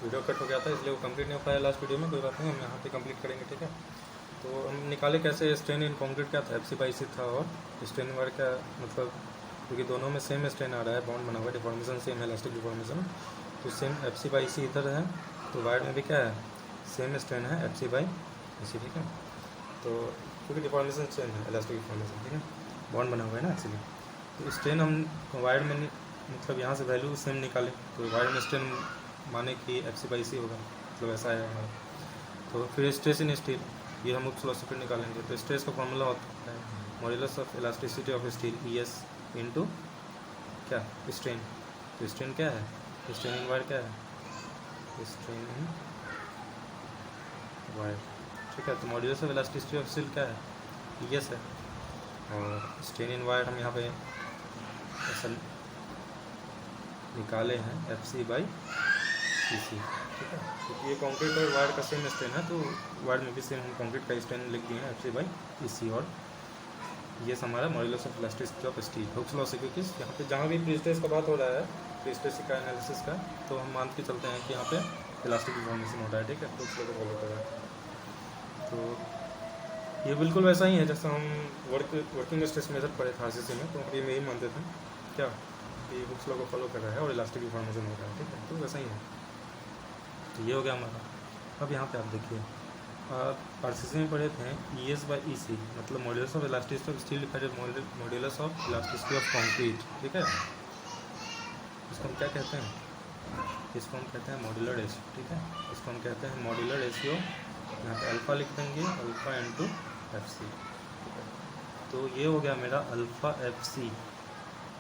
Video cut हो गया था इसलिए वो कंप्लीट नहीं हो पाया लास्ट वीडियो में, कोई बात नहीं, हम यहाँ पे कंप्लीट करेंगे, ठीक है। तो हम निकाले कैसे, स्ट्रेन इन कंक्रीट क्या था, FC/EC था, और स्ट्रेन इन वायर क्या, मतलब क्योंकि दोनों में सेम स्ट्रेन आ रहा है, बॉन्ड बना हुआ है, डिफॉर्मेशन सेम है, इलास्टिक डिफॉर्मेशन, तो सेम FC/EC इधर है, तो वायर में भी क्या है, सेम स्ट्रेन है FC/EC, ठीक है। तो क्योंकि डिफॉर्मेशन सेम है, इलास्टिक डिफॉर्मेशन, ठीक है, बॉन्ड बना हुआ है ना एक्चुअली। तो स्ट्रेन हम वायर में मतलब यहाँ से वैल्यू सेम निकाले, तो वायर में स्ट्रेन माने कि FC/EC होगा, मतलब ऐसा है हमारा। तो फिर स्ट्रेस इन स्टील, ये हम उस लॉ से फिर निकालेंगे। तो स्ट्रेस का फॉर्मूला होता है modulus of elasticity of steel ES into क्या, स्ट्रेन। तो स्ट्रेन क्या है, स्ट्रेन इन वायर क्या है, स्ट्रेन इन वायर, ठीक है। तो modulus of elasticity of steel क्या है, ES है, और स्ट्रेन इन वायर हम यहाँ पे ऐसा निकाले हैं FC/EC, ठीक है। क्योंकि ये कंक्रीट और वायर का सेम स्ट्रेन है, तो वायर में भी सेम हम कंक्रीट का स्ट्रेन लिख दिए हैं FC/EC, और ये हमारा modulus of elasticity of steel Hooke's law से, क्योंकि यहाँ पे जहाँ भी प्री-स्ट्रेस का बात हो रहा है, प्री-स्ट्रेस का एनालिसिस का, तो हम मान के चलते हैं कि यहाँ पे इलास्टिक डिफॉर्मेशन हो रहा है, ठीक है, हुक्स लॉ को फॉलो कर रहा है। तो ये बिल्कुल वैसा ही है जैसा हम वर्किंग स्ट्रेस मेथड पढ़े थे RCC में, तो हम ये यही मानते थे क्या, कि हुक्स लॉ को फॉलो कर रहा है और इलास्टिक डिफॉर्मेशन हो रहा है, ठीक है, तो वैसा ही है। तो ये हो गया हमारा। अब यहाँ पे आप देखिए, आप RCC में पढ़े थे ES/EC, मतलब modulus of elasticity of steel divided modulus of elasticity of concrete, ठीक है। इसको हम क्या कहते हैं, इसको हम कहते हैं मॉड्यूलर रेशियो, ठीक है, इसको हम कहते हैं मॉड्यूलर रेशियो। यहाँ पे अल्फ़ा लिख देंगे, अल्फ़ा इंटू FC, ठीक है। तो ये हो गया मेरा अल्फ़ा FC,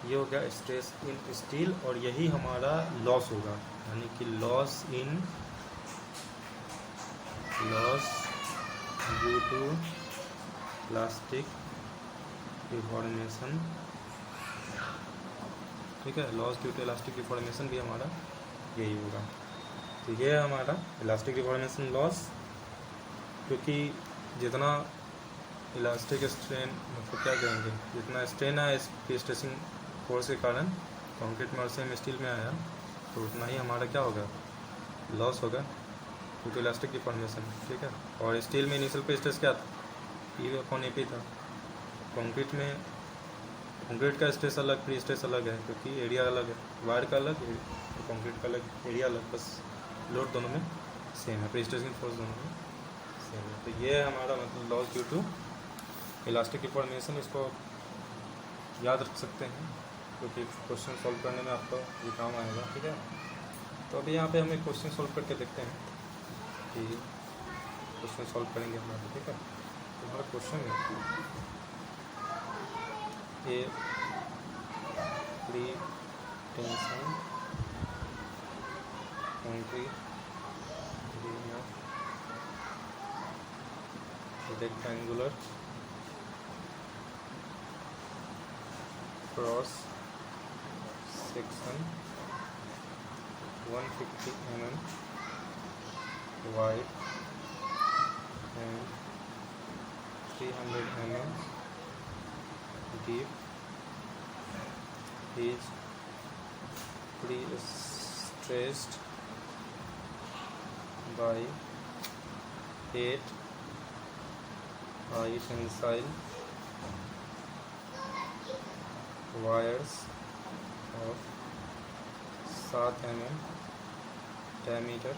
ये हो गया स्ट्रेस इन स्टील, और यही हमारा लॉस होगा, यानी कि loss due to elastic deformation, ठीक है, loss due to elastic deformation भी हमारा यही होगा। तो ये है हमारा इलास्टिक डिफॉर्मेशन लॉस, क्योंकि जितना इलास्टिक स्ट्रेन, मतलब क्या कहेंगे, जितना स्ट्रेन है इस स्ट्रेसिंग फोर्स के कारण कंक्रीट में और सेम स्टील में आया, तो उतना ही हमारा क्या होगा, लॉस होगा क्योंकि इलास्टिक डिफॉर्मेशन, ठीक है। और स्टील में इनिशियल पे स्ट्रेस क्या था, E/AP था। कंक्रीट में कंक्रीट का स्ट्रेस अलग, प्री स्ट्रेस अलग है, क्योंकि एरिया अलग है, वायर का अलग, तो कंक्रीट का अलग, एरिया अलग, बस लोड दोनों में सेम है, प्री स्ट्रेसिंग फोर्स दोनों में सेम है। तो ये है हमारा मतलब loss due to elastic deformation, इसको याद रख सकते हैं क्योंकि क्वेश्चन सॉल्व करने में आपको ये काम आएगा, ठीक है। तो अभी यहाँ पे हम एक क्वेश्चन सॉल्व करके देखते हैं कि क्वेश्चन सॉल्व करेंगे हमारे, ठीक है। तो हमारा क्वेश्चन है A pre tension concrete rectangular cross section 150 mm wide and 300 mm deep is pre-stressed by 8 high tensile wires of 7 mm diameter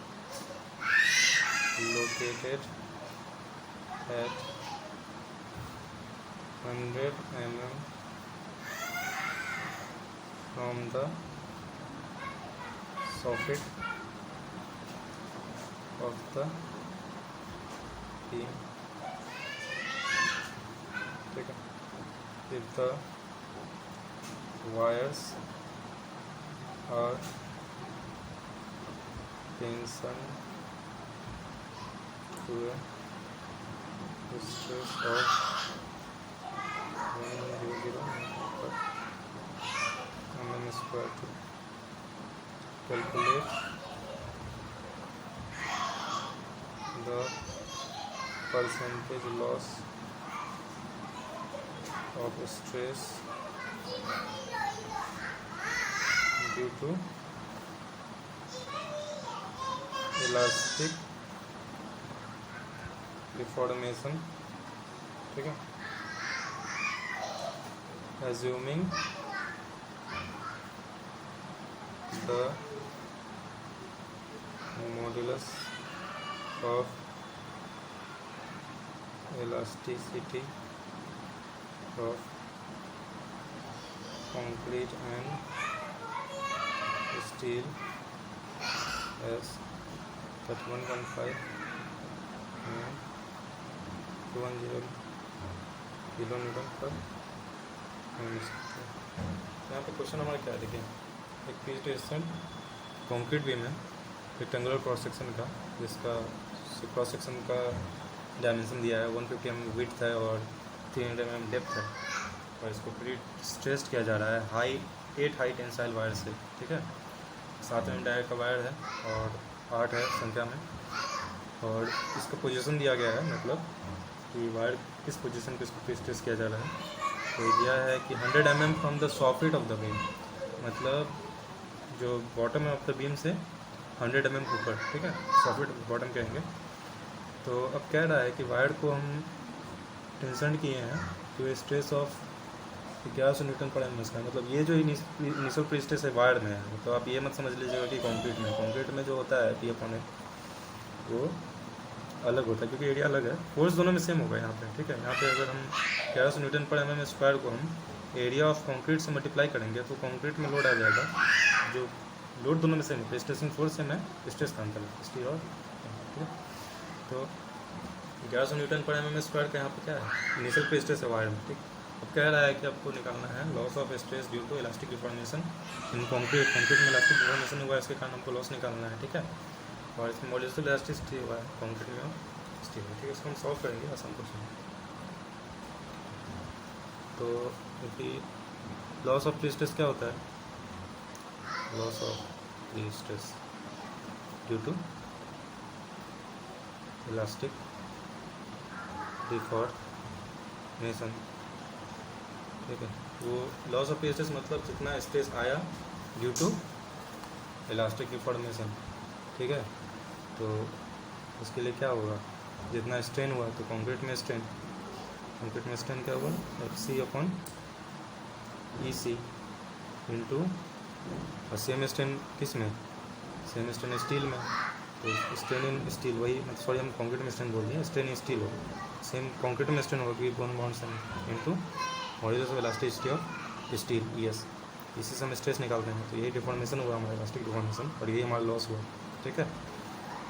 located at 100 mm from the socket of the beam, ठीक है। If the wires are tensioned to a stress of 100 mm square, to calculate the percentage loss of stress due to elastic deformation, ठीक है, assuming the modulus of elasticity of concrete and steel as 31.5 and 210 kilonewton per minute। यहाँ पे question हमारा क्या है, देखिए एक presentation concrete beam है रेक्टेंगुलर क्रॉस सेक्शन का, जिसका क्रॉस सेक्शन का डायमेंशन दिया है 150 mm विड्थ है और 300 mm डेप्थ है, और इसको प्री स्ट्रेस्ड किया जा रहा है 8 हाई टेंसाइल वायर से, ठीक है। 7 mm डायर का वायर है और 8 है संख्या में, और इसका पोजीशन दिया गया है, मतलब कि वायर किस पोजीशन पे इसको प्री स्ट्रेस किया जा रहा है। तो दिया है कि 100 mm from the soffit of the beam, मतलब जो बॉटम है ऑफ द बीम से 100 mm ऊपर, ठीक है, सॉफिट बॉटम कहेंगे। तो अब कह रहा है कि वायर को हम टेंशन किए हैं तो स्ट्रेस ऑफ 1100 न्यूटन पर एम का, मतलब ये जो इनिशियल प्री स्ट्रेस है वायर में है, तो आप ये मत समझ लीजिएगा कि कंक्रीट में जो होता है P/F वो अलग होता है, क्योंकि एरिया अलग है, फोर्स दोनों में सेम होगा यहाँ पे, ठीक है। यहाँ पे अगर हम 1100 न्यूटन पर mm स्क्वायर को हम एरिया ऑफ कंक्रीट से मल्टीप्लाई करेंगे तो कंक्रीट में लोड आ जाएगा, जो लोड दोनों में सेम है, स्ट्रेसिंग फोर्स सेम है, स्ट्रेस का अंतर है, स्टील और, ठीक है। तो 1100 न्यूटन पर mm स्क्वायर का यहाँ पे क्या है, इनिशियल प्री स्ट्रेस है वायर में, ठीक। अब कह रहा है कि आपको निकालना है loss of stress due to elastic deformation in concrete में इलास्टिक डिफॉर्मेशन हुआ है, इसके कारण हमको लॉस निकालना है, ठीक है। और इसमें मॉड्यूलस इलास्टिसिटी हुआ है कंक्रीट में स्टील में, ठीक है। इसको हम सॉल्व करेंगे आसान क्वेश्चन। तो क्योंकि लॉस ऑफ प्री स्ट्रेस क्या होता है, loss of pre stress due to elastic deformation, ठीक है। वो लॉस ऑफ प्री स्ट्रेस मतलब जितना स्ट्रेस आया ड्यू टू इलास्टिक डिफॉर्मेशन, ठीक है। तो उसके लिए क्या होगा, जितना स्ट्रेन हुआ तो कंक्रीट में स्ट्रेन क्या हुआ FC/EC इंटू, और सेम स्ट्रेन किस में, सेम स्ट्रेन स्टील में, तो स्ट्रेन इन स्टील वही, मतलब सॉरी हम कंक्रीट में स्ट्रेन बोल दिए, स्ट्रेन इन स्टील होगा, सेम कंक्रीट में स्ट्रेन होगा कि bone bond same into modulus of elasticity of steel ES, इसी से हम स्ट्रेस निकालते हैं। तो यही डिफॉर्मेशन हुआ हमारा इलास्टिक डिफॉर्मेशन, और यही हमारा लॉस हुआ, ठीक है।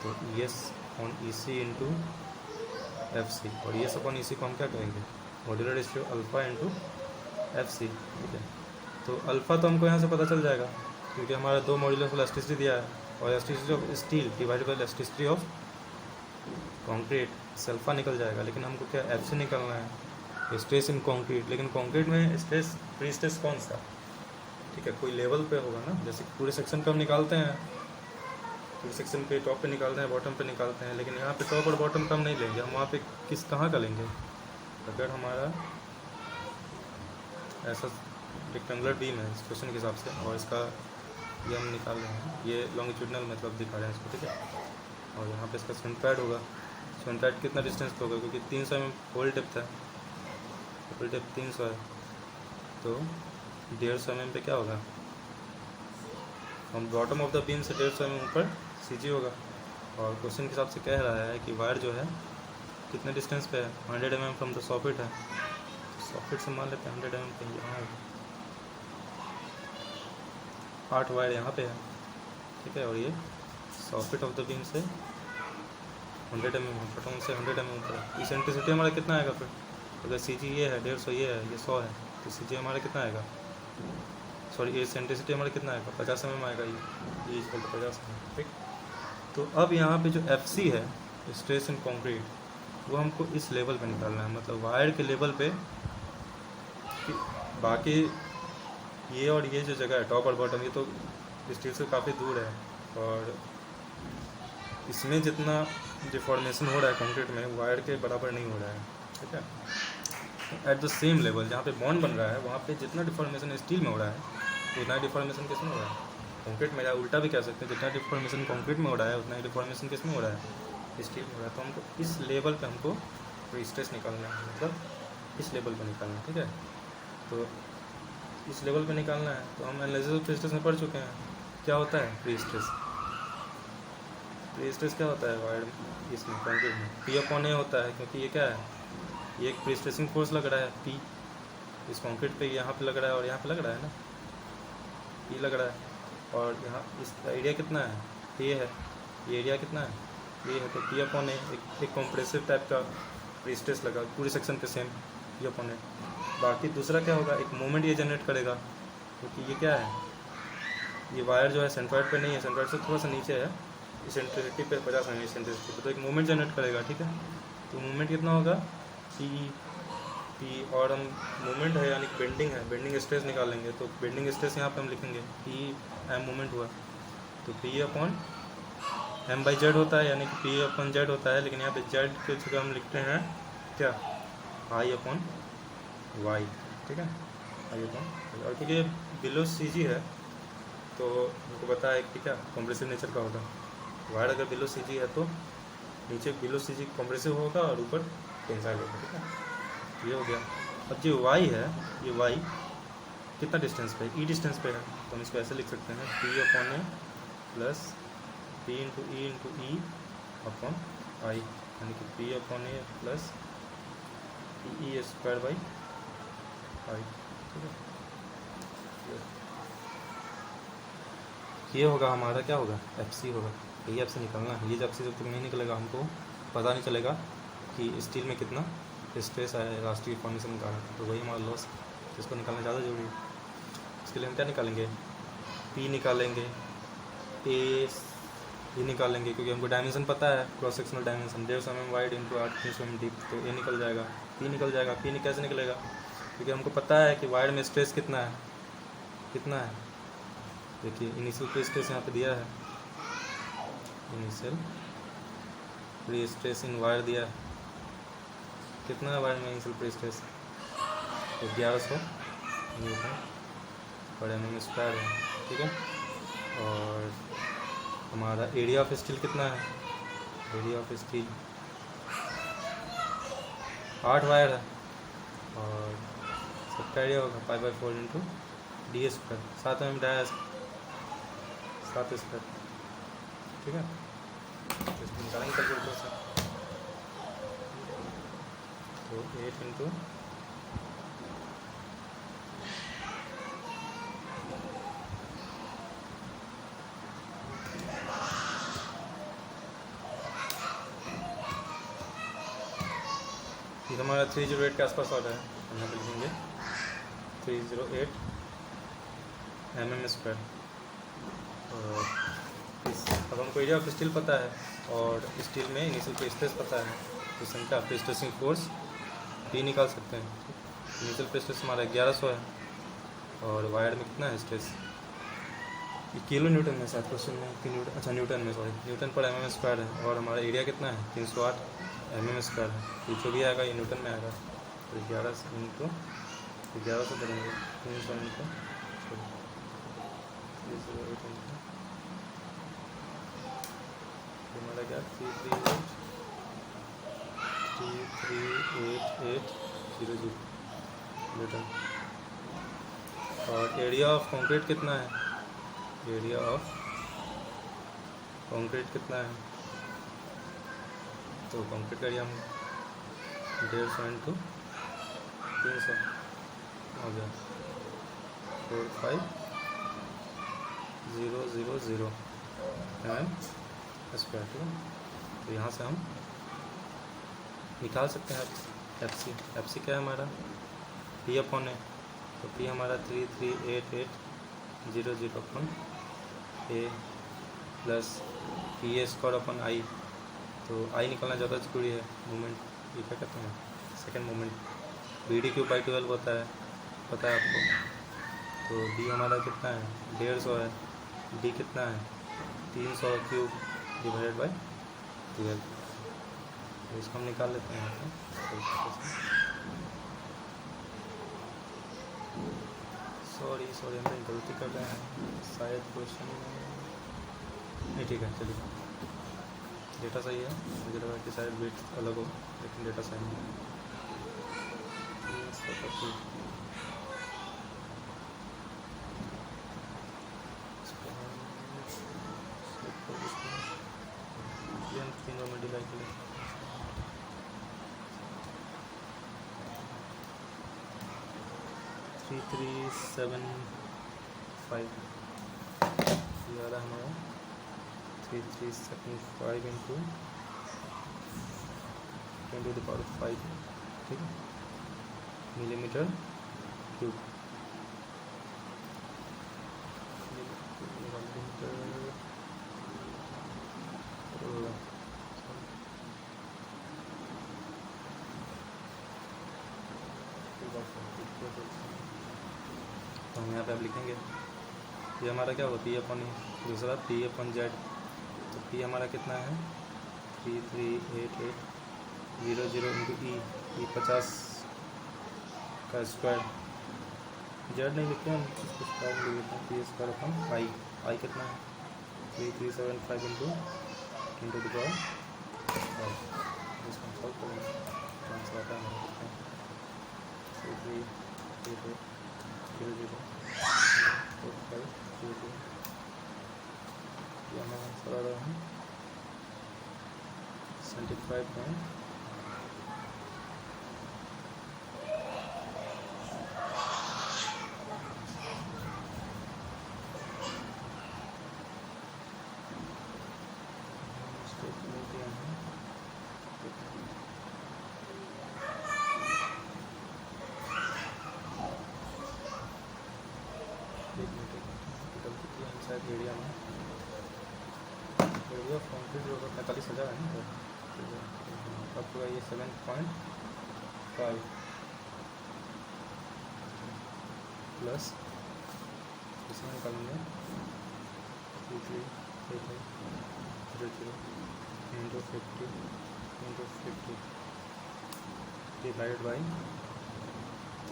तो ES/EC इंटू FC, और ES/EC को हम क्या कहेंगे, modular ratio alpha into FC, ठीक है। तो अल्फ़ा तो हमको यहाँ से पता चल जाएगा, क्योंकि हमारा 2 मॉड्यूलस ऑफ इलास्टिसिटी दिया है, और elasticity of steel divided by elasticity of concrete से अल्फ़ा निकल जाएगा। लेकिन हमको क्या FC निकलना है, स्ट्रेस इन कंक्रीट, लेकिन कंक्रीट में स्ट्रेस प्री स्ट्रेस कौन सा, ठीक है, कोई लेवल पे होगा ना, जैसे पूरे सेक्शन पे हम निकालते हैं, पूरे सेक्शन पे टॉप पे निकालते हैं, बॉटम पे निकालते हैं, लेकिन यहाँ पे टॉप और बॉटम का हम नहीं लेंगे, हम वहाँ पे कहाँ का लेंगे, अगर हमारा ऐसा रेक्टेंगुलर बीम है इस क्वेश्चन के हिसाब से, और इसका ये हम निकाल रहे हैं, ये लॉन्गिट्यूडनल मतलब दिखा रहे हैं इसको, ठीक है। और यहाँ पे इसका स्विंग पैड होगा, स्विंग पैड कितना डिस्टेंस पे होगा, क्योंकि 300 mm होल डेप्थ है, होल डेप्थ 300 है, तो 150 mm पे क्या होगा, हम बॉटम ऑफ द बीम से 150 mm ऊपर CG होगा। और क्वेश्चन के हिसाब से कह रहा है कि वायर जो है कितने डिस्टेंस पे है, 100 mm फ्रॉम द सॉफिट है, सॉफिट से मान लेते हैं 100 mm पे, यहाँ 8 वायर यहाँ पे है, ठीक है। और ये सॉफिट ऑफ द बीम से 100 mm बॉटम से 100 mm ऊपर है। इसेंट्रिसिटी हमारा कितना आएगा फिर, अगर CG ये है 150, ये है, ये 100 है, तो CG हमारा कितना आएगा, सॉरी ये सेंट्रिसिटी हमारा कितना आएगा, 50 mm आएगा, ये इक्वल टू 50 mm, ठीक। तो अब यहाँ पे जो FC है स्ट्रेस इन कंक्रीट, वो हमको इस लेवल पे निकालना है, मतलब वायर के लेवल पे, बाकी ये और ये जो जगह है टॉप और बॉटम, ये तो स्टील से काफ़ी दूर है, और इसमें जितना डिफॉर्मेशन हो रहा है कंक्रीट में वायर के बराबर नहीं हो रहा है, ठीक है। एट द सेम लेवल जहाँ पे बॉन्ड बन रहा है वहाँ पे जितना डिफॉर्मेशन स्टील में हो रहा है उतना डिफॉर्मेशन किसमें हो रहा है, कंक्रीट में उल्टा भी कह सकते हैं, जितना डिफॉर्मेशन कंक्रीट में हो रहा है उतना ही डिफॉर्मेशन किस में हो रहा है, स्टील में हो रहा है। तो हमको इस लेवल पे हमको स्ट्रेस निकालना है, मतलब इस लेवल पे निकालना है, ठीक है। तो इस लेवल पे निकालना है, तो हम एनालिसिस ऑफ प्री स्ट्रेस में पढ़ चुके हैं क्या होता है प्री स्ट्रेस। प्री स्ट्रेस क्या होता है वायर इसमें कंक्रीट में, पी अपॉन ए होता है, क्योंकि ये क्या है, ये एक प्री स्ट्रेसिंग फोर्स लग रहा है पी, इस कंक्रीट पे यहाँ पे लग रहा है और यहाँ पे लग रहा है ना, पी लग रहा है, और यहाँ इस एरिया कितना है, ये है, ये एरिया कितना है, ये है। तो पी अपॉन ए एक कॉम्प्रेसिव टाइप का प्री स्ट्रेस लगा पूरे सेक्शन पे, सेम पी अपॉन ए। बाकी दूसरा क्या होगा, एक मोमेंट ये जनरेट करेगा, क्योंकि ये क्या है, ये वायर जो है सेंट्रॉइड पे नहीं है, सेंट्रॉइड से थोड़ा सा नीचे है, इसेंट्रिसिटी पे 50 mm इसेंट्रिसिटी पे, तो एक मोमेंट जनरेट करेगा, ठीक है। तो मोमेंट कितना होगा पी, और हम मोमेंट है यानी बेंडिंग है, बेंडिंग स्ट्रेस निकालेंगे, तो बेंडिंग स्ट्रेस यहाँ पे हम लिखेंगे पी एम मोमेंट हुआ, तो P upon M by Z होता है, यानी कि पी अपॉन जेड होता है, लेकिन यहाँ पे जेड के जगह हम लिखते हैं क्या, आई अपॉन वाई, ठीक है, आई अपॉन। और क्योंकि बिलो सी जी है तो हमको पता है कि क्या कॉम्प्रेसिव नेचर का होगा, वायर अगर बिलो सी जी है तो नीचे बिलो सी जी कॉम्प्रेसिव होगा और ऊपर टेंसाइल होगा, ठीक है। ये हो गया। अब जो वाई है, ये वाई कितना डिस्टेंस पे, ई डिस्टेंस पे है, तो हम इसको ऐसे लिख सकते हैं P upon A plus P into E upon I, यानी कि P upon A plus E square by I, ठीक है। ये होगा हमारा क्या होगा, एफ सी होगा, यही एफ सी निकलना है। ये जब से जब तक नहीं निकलेगा हमको पता नहीं चलेगा कि स्टील में कितना स्ट्रेस आया है राष्ट्रीय फॉर्मेशन का, तो वही हमारा लॉस, इसको निकालना ज़्यादा जरूरी है। इसके लिए हम क्या निकालेंगे, पी निकालेंगे, ए ये निकालेंगे, क्योंकि हमको डायमेंशन पता है, cross sectional dimension 150 mm wide into 8 mm deep, तो ए निकल जाएगा, पी निकल जाएगा। पी कैसे निकलेगा, क्योंकि हमको पता है कि वायर में स्ट्रेस कितना है, कितना है, देखिए इनिशियल प्री स्ट्रेस यहाँ पे दिया है, initial pre stress in wire दिया है, कितना है वायर में इनिशियल प्री स्ट्रेस, तो 1100 न्यूटन पर mm स्क्वायर है, ठीक है। और हमारा एरिया ऑफ स्टील कितना है, एरिया ऑफ स्टील 8 वायर है, और सबका एरिया होगा 5/4 into D square, 7 mm dia 7 square, ठीक है। तो इसको निकालेंगे कैलकुलेटर से, तो 8 इंटू ये हमारा 308 के आसपास आ रहा है, हम यहाँ पर लिखेंगे 308 mm स्क्वायर। और अब हमको एरिया ऑफ स्टील पता है और स्टील में इनिशियल प्री स्ट्रेस पता है, तो इसका प्री स्ट्रेसिंग फोर्स पी निकाल सकते हैं। इनिशियल प्री स्ट्रेस हमारा 1100 है, और वायर में कितना है स्ट्रेस, ये किलो न्यूटन में शायद क्वेश्चन में कि न्यूटन, अच्छा न्यूटन में, सॉरी न्यूटन पर mm स्क्वायर है, और हमारा एरिया कितना है 308 mm स्क्वायर है, ये जो भी आएगा ये न्यूटन में आएगा, तो 1100 इंटू 1100 करेंगे 300 इंटू 308 इंटू हमारा क्या 33800 न्यूटन। और एरिया ऑफ कंक्रीट कितना है, एरिया ऑफ कंक्रीट कितना है, तो कंक्रीट का एरिया हम 150 इंटू 300 हो गया 45000 mm स्क्वायर, ठीक है। तो यहाँ से हम निकाल सकते हैं एफ सी क्या है हमारा, पी अपॉन ए, तो पी हमारा 33800 upon A plus P A square upon I, तो आई निकालना ज़्यादा जरूरी है। मोमेंट ये क्या कहते हैं, सेकंड मोमेंट BD/12 होता है, पता है आपको, तो डी हमारा कितना है 150 है, डी कितना है 300 क्यूब डिवाइडेड बाई 12, तो इसको हम निकाल लेते हैं यहाँ पे। सॉरी हम लोग गलती कर रहे हैं शायद क्वेश्चन नहीं। ठीक है, चलिए डेटा सही है। मुझे लगा कि शायद वेट अलग हो, लेकिन डेटा सही है। तीनों में डिवाइड करें। 3375 ये आ रहा है हमारा 3375 इंटू 10⁵, ठीक है, मिलीमीटर क्यूब। तो हम यहाँ पे अब लिखेंगे ये हमारा क्या होगा पी अपन, दूसरा पी अपन जेड। तो पी हमारा कितना है 338800 इंटू ई 50 का स्क्वायर। जेड नहीं लिखते हम, इसको स्क्वायर लिख लेते हैं। पी स्क्वायर अपन आई कितना है 3375 इंटू 10⁵। इसको सॉल्व करेंगे तो आंसर आता है हमारा 3388004500। ये हमारा आंसर आ रहा है 75 एरिया में एरिया कंक्रीट जो 45,000 है ना, तो पूरा ये 7.5 प्लस इसमें निकालेंगे 338800 इंटू 50 डिवाइड बाई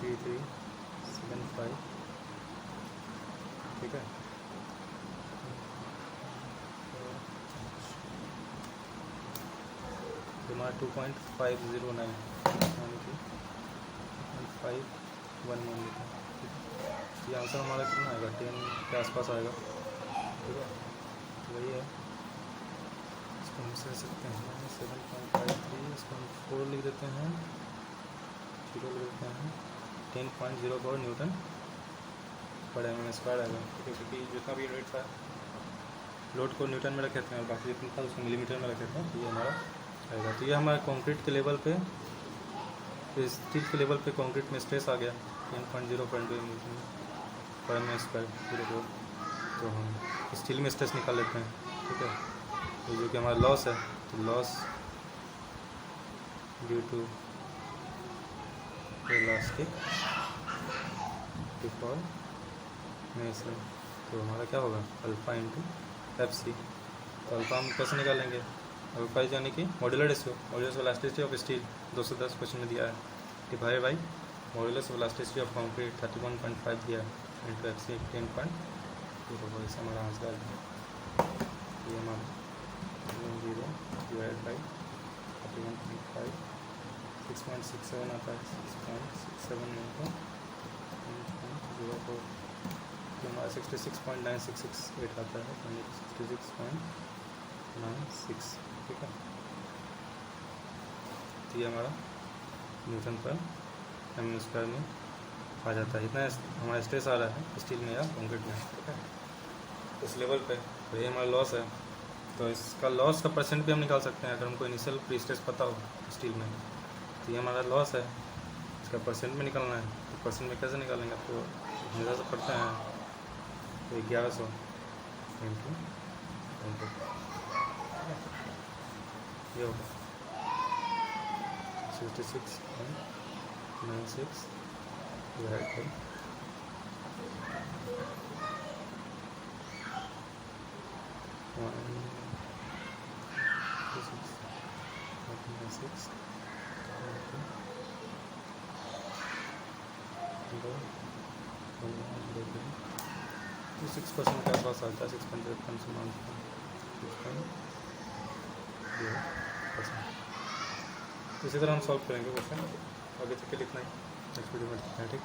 3375, ठीक है। हमारा 2.509 यानी कि 511 लिखा। ये आंसर हमारा कितना आएगा 10 के आसपास आएगा, ठीक है। वही है, इसको हम से सकते हैं 7.53, इसको हम 4 लिख देते हैं, 0 लिख देते हैं 10.04 न्यूटन पर mm स्क्वायर आएगा, ठीक है। क्योंकि जितना भी यूनिट था लोड को न्यूटन में रखे थे और बाकी जितना था उसको मिलीमीटर में रखे थे, तो ये हमारा आएगा। तो ये हमारे कंक्रीट के लेवल पे, स्टील के लेवल पे कंक्रीट में स्ट्रेस आ गया 10.02 पर एम स्क्वायर 0। तो हम स्टील में स्ट्रेस निकाल लेते हैं, ठीक है। तो जो कि हमारा लॉस है, तो loss due to elastic deformation, तो हमारा क्या होगा अल्फा इंटू एफ सी। तो अल्फा हम कैसे निकालेंगे, अल्फा यानी कि modular ratio, modulus of elasticity of steel 210 question में दिया है, divide by modulus of elasticity of concrete 31.5 दिया है इंटू एफ सी 10.0। इससे हमारा आंसर है ये हमारा 0 डिवाइड बाई 31.5 6.67 आता है, 6.67 इंटू 0.04 तो हमारा 66.9668 आता है, 66.96, ठीक है। तो ये हमारा न्यूटन पर एम स्क्वायर में आ जाता है। इतना हमारा स्ट्रेस आ रहा है स्टील में या कंक्रीट में, ठीक है, उस लेवल पे। तो ये हमारा लॉस है, तो इसका लॉस का परसेंट भी हम निकाल सकते हैं अगर हमको इनिशियल प्री स्ट्रेस पता हो स्टील में। तो ये हमारा लॉस है, इसका परसेंट में निकालना है। तो परसेंट में कैसे निकालेंगे, तो हमेशा से पढ़ते हैं, तो 1100 इंटू ये होगा 66.96 डिवाइड बाई 1.96 0.0 6% के आसपास आता है, 6.53 से मान 6.2%। इसी तरह हम सॉल्व करेंगे क्वेश्चन। आगे चल के लिखना है, नेक्स्ट वीडियो में देखते हैं, ठीक।